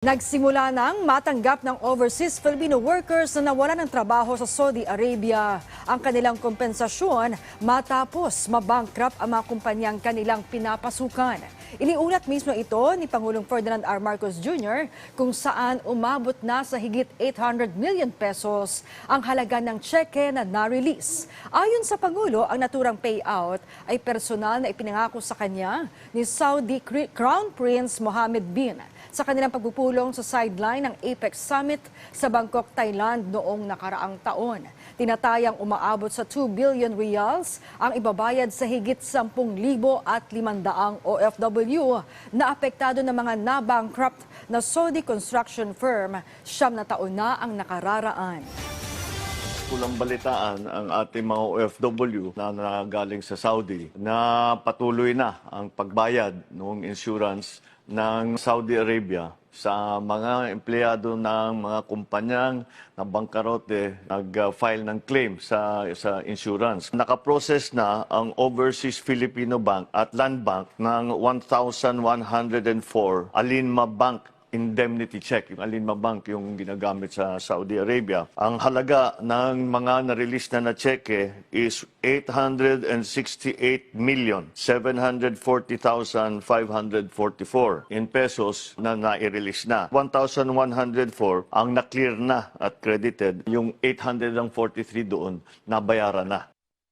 Nagsimula nang matanggap ng overseas Filipino workers na nawalan ng trabaho sa Saudi Arabia ang kanilang kompensasyon matapos mabankrupt ang mga kumpanyang kanilang pinapasukan. Iniulat mismo ito ni Pangulong Ferdinand R. Marcos Jr. kung saan umabot na sa higit 800 million pesos ang halaga ng tseke na na-release. Ayon sa Pangulo, ang naturang payout ay personal na ipinangako sa kanya ni Saudi Crown Prince Mohammed bin sa kanilang pagpupulong sa sideline ng APEC Summit sa Bangkok, Thailand noong nakaraang taon. Tinatayang umaabot sa 2 billion reals ang ibabayad sa higit 10,500 OFW na apektado ng mga na-bankrupt na Saudi construction firm. 9 na taon na ang nakararaan. Kulang balitaan ang ating mga OFW na nagaling sa Saudi na patuloy na ang pagbayad ng insurance ng Saudi Arabia sa mga empleyado ng mga kumpanyang na bangkarote nag-file ng claim sa insurance. Nakaprocess na ang Overseas Filipino Bank at Land Bank ng 1,104 Alinma Bank indemnity check, yung Alinma Bank yung ginagamit sa Saudi Arabia. Ang halaga ng mga na-release na cheque is 868,740,544 in pesos na na-release na. 1,104 ang na-clear na at credited, yung 843 doon nabayaran na.